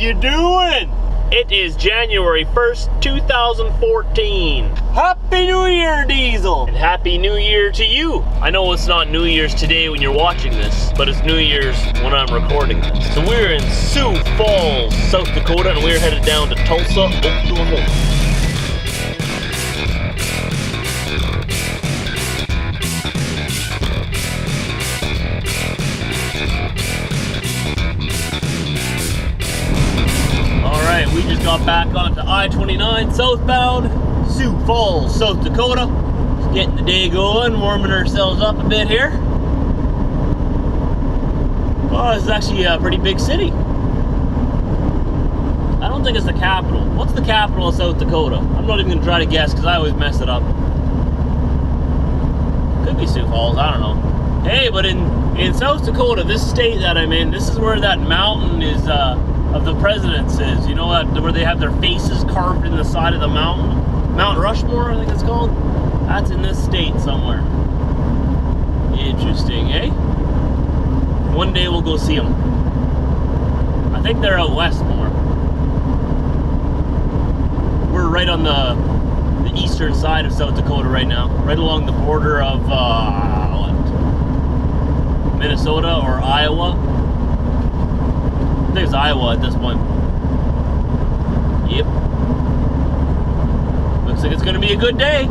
you doing? It is January 1st, 2014. Happy New Year, Diesel! And Happy New Year to you. I know it's not New Year's today when you're watching this, but it's New Year's when I'm recording this. So we're in Sioux Falls, South Dakota, and we're headed down to Tulsa, Oklahoma. We just got back onto I-29 southbound, Sioux Falls, South Dakota. Just getting the day going, warming ourselves up a bit here. Oh, this is actually a pretty big city. I don't think it's the capital. What's the capital of South Dakota? I'm not even going to try to guess because I always mess it up. Could be Sioux Falls, I don't know. Hey, but in South Dakota, this state that I'm in, this is where that mountain is, of the presidents is, you know, where they have their faces carved in the side of the mountain. Mount Rushmore, I think it's called. That's in this state somewhere. Interesting, eh? One day we'll go see them. I think they're out west more. We're right on the eastern side of South Dakota right now, right along the border of Minnesota or Iowa. I think it's Iowa at this point. Yep. Looks like it's going to be a good day.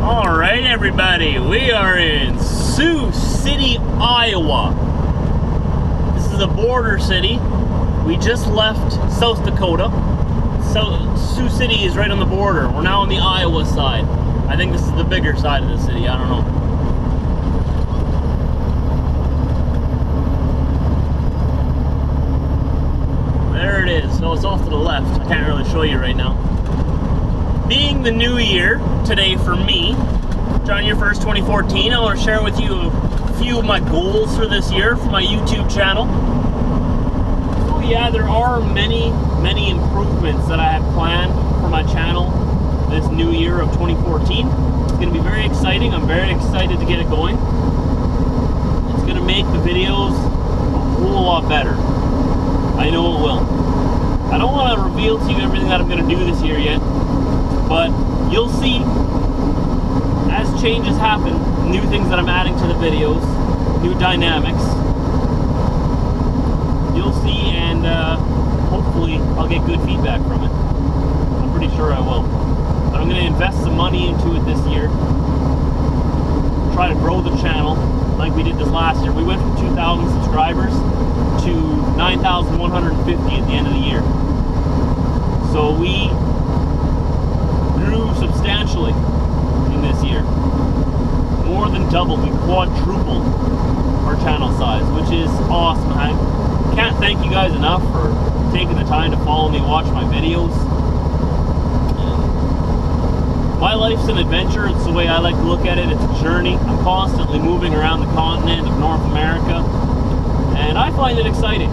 Alright, everybody. We are in Sioux City, Iowa. This is a border city. We just left South Dakota. So Sioux City is right on the border. We're now on the Iowa side. I think this is the bigger side of the city. I don't know. There it is. So it's off to the left. I can't really show you right now. Being the new year today for me, January 1st, 2014, I want to share with you a few of my goals for this year for my YouTube channel. So yeah, there are many improvements that I have planned for my channel this new year of 2014. It's going to be very exciting. I'm very excited to get it going. It's going to make the videos a whole lot better. I know it will. I don't want to reveal to you everything that I'm going to do this year yet, but you'll see as changes happen, new things that I'm adding to the videos, new dynamics. You'll see, and hopefully I'll get good feedback from it. I'm pretty sure I will. But I'm going to invest some money into it this year. Try to grow the channel like we did this last year. We went from 2,000 subscribers to 9,150 at the end of the year. So we grew substantially in this year. More than doubled, we quadrupled our channel size, which is awesome. I can't thank you guys enough for taking the time to follow me, watch my videos. My life's an adventure. It's the way I like to look at it. It's a journey. I'm constantly moving around the continent of North America, and I find it exciting.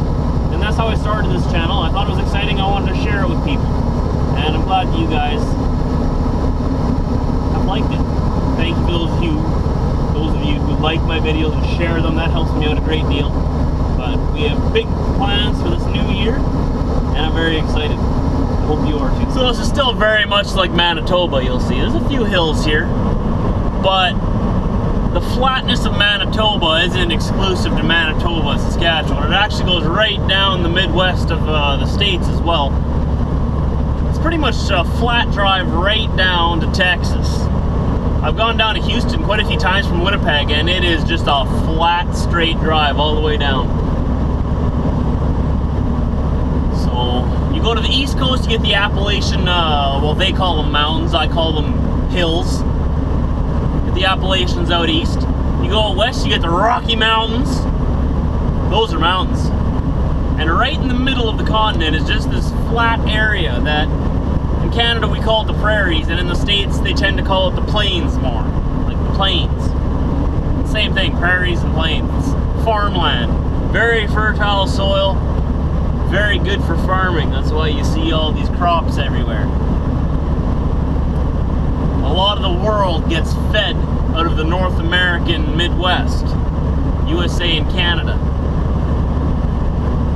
And that's how I started this channel. I thought it was exciting. I wanted to share it with people, and I'm glad you guys have liked it. Thank you for those of you who like my videos and share them. That helps me out a great deal. But we have big plans for this new year, and I'm very excited. I hope you are too. So this is still very much like Manitoba. You'll see there's a few hills here, but the flatness of Manitoba isn't exclusive to Manitoba, Saskatchewan. It actually goes right down the Midwest of the States as well. It's pretty much a flat drive right down to Texas. I've gone down to Houston quite a few times from Winnipeg, and it is just a flat, straight drive all the way down. So you go to the East Coast, you get the Appalachian, well, they call them mountains, I call them hills. The Appalachians out east. You go out west, you get the Rocky Mountains. Those are mountains. And right in the middle of the continent is just this flat area that in Canada we call it the prairies, and in the States they tend to call it the plains more. Like the plains. Same thing, prairies and plains. Farmland. Very fertile soil. Very good for farming. That's why you see all these crops everywhere. A lot of the world gets fed out of the North American Midwest, USA and Canada.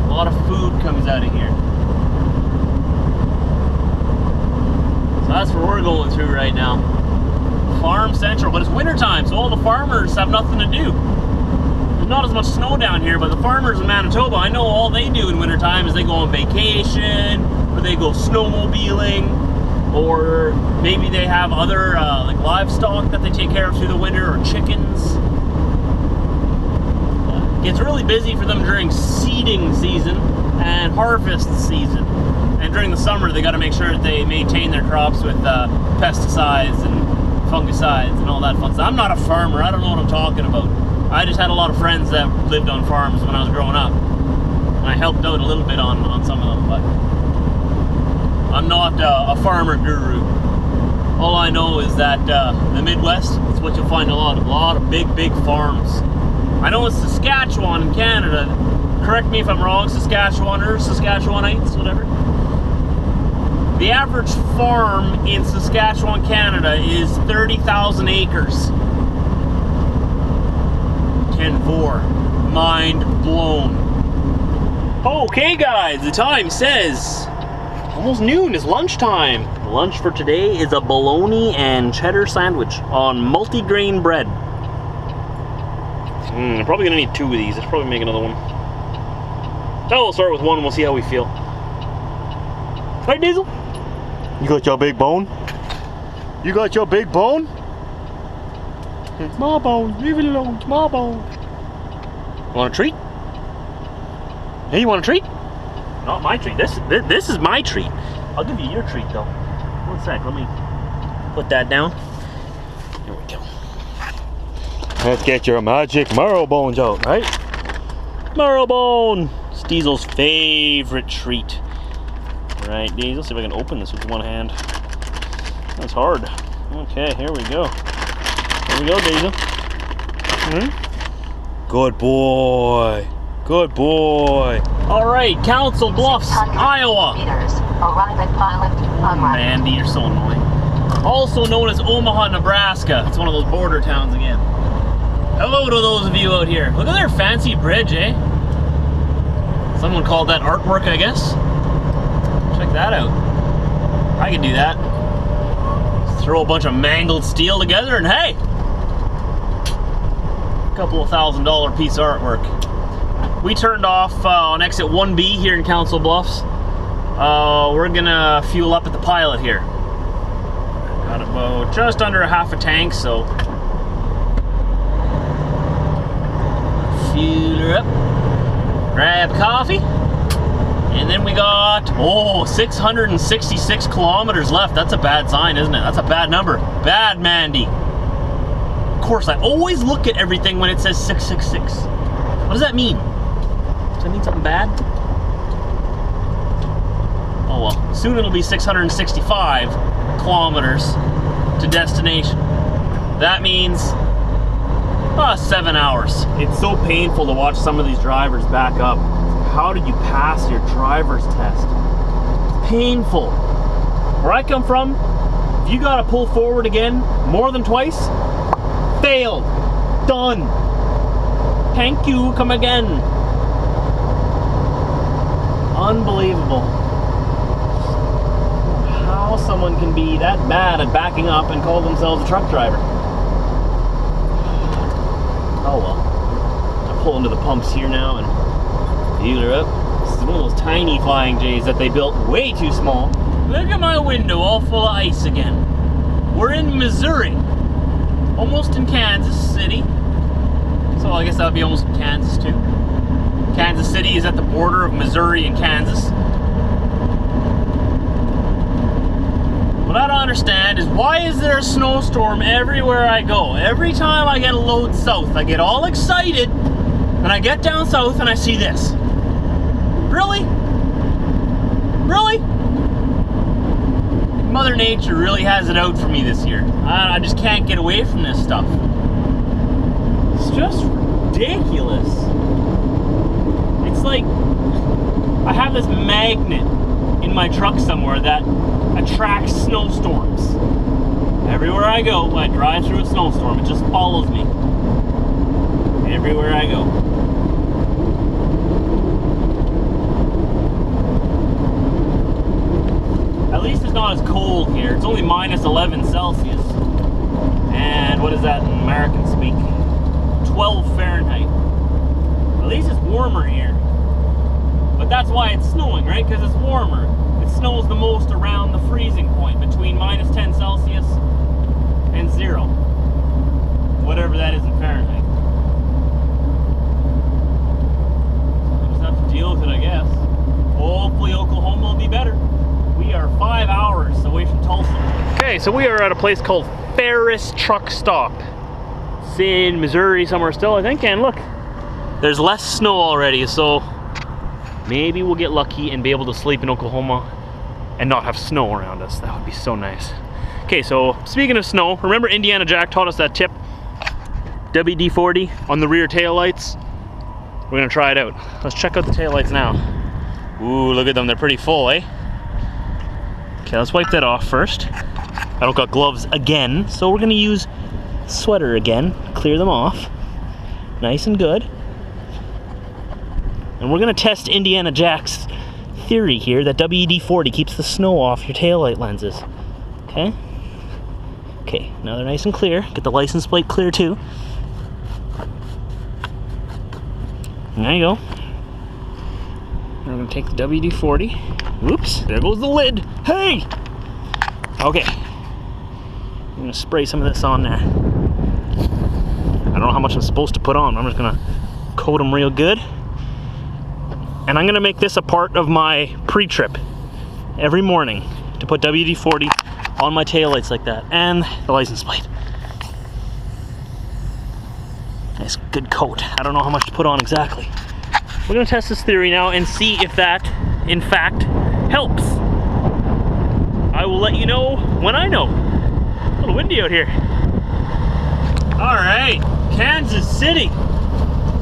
A lot of food comes out of here. So that's where we're going through right now. Farm Central, but it's wintertime, so all the farmers have nothing to do. There's not as much snow down here, but the farmers in Manitoba, I know all they do in wintertime is they go on vacation, or they go snowmobiling, or maybe they have other like livestock that they take care of through the winter, or chickens. It gets really busy for them during seeding season and harvest season. And during the summer, they got to make sure that they maintain their crops with pesticides and fungicides and all that fun stuff. I'm not a farmer. I don't know what I'm talking about. I just had a lot of friends that lived on farms when I was growing up. And I helped out a little bit on some of them, but I'm not a farmer guru. All I know is that the Midwest is what you'll find a lot of big farms. I know it's Saskatchewan in Canada. Correct me if I'm wrong, Saskatchewaners, Saskatchewanites, whatever. The average farm in Saskatchewan, Canada is 30,000 acres. 10-4. Mind blown. Okay guys, the time says almost noon, it's lunchtime. Lunch for today is a bologna and cheddar sandwich on multi-grain bread. I'm probably gonna need 2 of these. Let's probably make another one. Oh, we'll start with one and we'll see how we feel. Right, Diesel? You got your big bone? You got your big bone? It's my bone. Leave it alone. It's my bone. Want a treat? Hey, you want a treat? Not my treat. This is my treat. I'll give you your treat though. One sec. Let me put that down. Here we go. Let's get your magic marrow bones out, right? Marrow bone. It's Diesel's favorite treat. Right, Diesel, see if I can open this with one hand. That's hard. Okay, here we go. Here we go, Diesel. Good boy. Good boy. All right, Council Bluffs, Iowa. Mandy, you're so annoying. Also known as Omaha, Nebraska. It's one of those border towns again. Hello to those of you out here. Look at their fancy bridge, eh? Someone called that artwork, I guess. Check that out. I can do that. Just throw a bunch of mangled steel together and hey! A couple of $1,000 piece of artwork. We turned off on exit 1B here in Council Bluffs. We're gonna fuel up at the pilot here. Got about just under a half a tank, so fuel her up. Grab coffee. And then we got, 666 kilometers left. That's a bad sign, isn't it? That's a bad number. Bad, Mandy. Of course, I always look at everything when it says 666. What does that mean? Does that mean something bad? Oh well. Soon it'll be 665 kilometers to destination. That means 7 hours. It's so painful to watch some of these drivers back up. How did you pass your driver's test? It's painful. Where I come from, if you gotta pull forward again more than twice, failed. Done. Thank you, come again. Unbelievable. How someone can be that bad at backing up and call themselves a truck driver. Oh well. I pull into the pumps here now and fuel her up. This is one of those tiny Flying J's that they built way too small. Look at my window all full of ice again. We're in Missouri. Almost in Kansas City. So I guess that would be almost in Kansas too. Kansas City is at the border of Missouri and Kansas. What I don't understand is why is there a snowstorm everywhere I go? Every time I get a load south, I get all excited and I get down south and I see this. Really? Really? Mother Nature really has it out for me this year. I just can't get away from this stuff. It's just ridiculous. It's like I have this magnet in my truck somewhere that attracts snowstorms. Everywhere I go, I drive through a snowstorm. It just follows me. Everywhere I go. least it's not as cold here. It's only minus 11 Celsius. And what is that in American speak? 12 Fahrenheit. At least it's warmer here. But that's why it's snowing, right? Because it's warmer. It snows the most around the freezing point, between minus 10 Celsius and 0. Whatever that is in Fahrenheit. We'll just have to deal with it, I guess. Hopefully Oklahoma will be better. We are 5 hours away from Tulsa. Okay, so we are at a place called Ferris Truck Stop. It's in Missouri somewhere still, I think. And look, there's less snow already, so maybe we'll get lucky and be able to sleep in Oklahoma and not have snow around us. That would be so nice. Okay, so speaking of snow, remember Indiana Jack taught us that tip? WD-40 on the rear taillights. We're gonna try it out. Let's check out the taillights now. Ooh, look at them, they're pretty full, eh? Okay, let's wipe that off first. I don't got gloves again, so we're gonna use sweater again, clear them off. Nice and good. And we're gonna test Indiana Jack's theory here that WD-40 keeps the snow off your taillight lenses. Okay? Okay, now they're nice and clear. Get the license plate clear too. There you go. We're gonna take the WD-40. Whoops, there goes the lid. Hey! Okay. I'm gonna spray some of this on there. I don't know how much I'm supposed to put on. I'm just gonna coat them real good. And I'm gonna make this a part of my pre-trip every morning to put WD-40 on my taillights like that, and the license plate. Nice, good coat. I don't know how much to put on exactly. We're gonna test this theory now and see if that, in fact, helps. I will let you know when I know. A little windy out here. All right, Kansas City.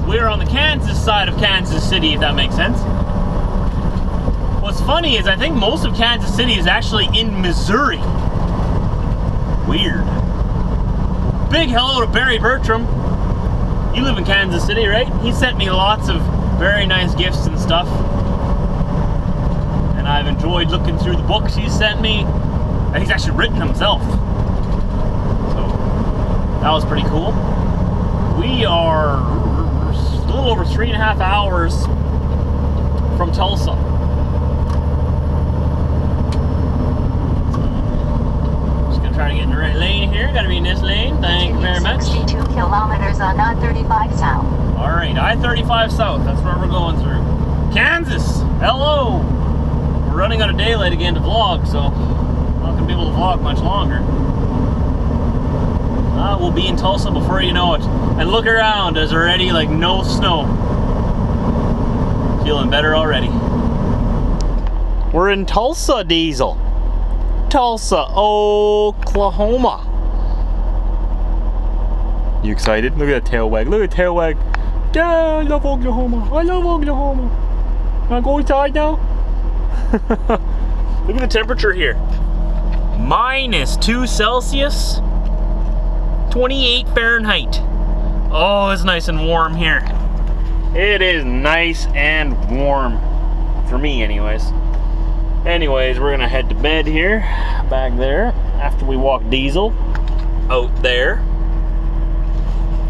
We're on the Kansas side of Kansas City, if that makes sense. What's funny is I think most of Kansas City is actually in Missouri. Weird. Big hello to Barry Bertram. You live in Kansas City, right? He sent me lots of very nice gifts and stuff. And I've enjoyed looking through the books he's sent me. And he's actually written himself. So, that was pretty cool. We are a little over 3.5 hours from Tulsa. Just gonna try to get in the right lane here. Gotta be in this lane. Thank you very much. 62 kilometers on I-35 south. Alright, I-35 south. That's where we're going through. Kansas! Hello! We're running out of daylight again to vlog, so I'm not gonna be able to vlog much longer. We'll be in Tulsa before you know it. And look around, there's already like no snow. Feeling better already. We're in Tulsa, Diesel. Tulsa, Oklahoma. You excited? Look at that tail wag. Look at that tail wag. Yeah, I love Oklahoma. I love Oklahoma. Can I go inside now? Look at the temperature here. -2 Celsius. 28 Fahrenheit. Oh, it's nice and warm here. It is nice and warm. For me, anyways. Anyways, we're gonna head to bed here. Back there. After we walk Diesel. Out there.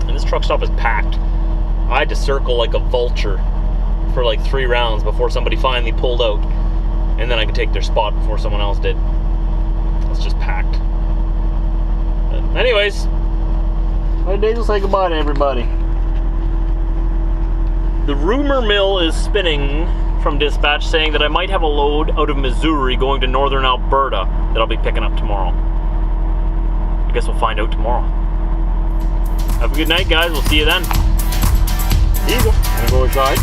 And this truck stop is packed. I had to circle like a vulture for like 3 rounds before somebody finally pulled out. And then I could take their spot before someone else did. It's just packed. But anyways, let Diesel say goodbye to everybody. The rumor mill is spinning from dispatch saying that I might have a load out of Missouri going to northern Alberta that I'll be picking up tomorrow. I guess we'll find out tomorrow. Have a good night, guys. We'll see you then. Diesel, gonna go inside.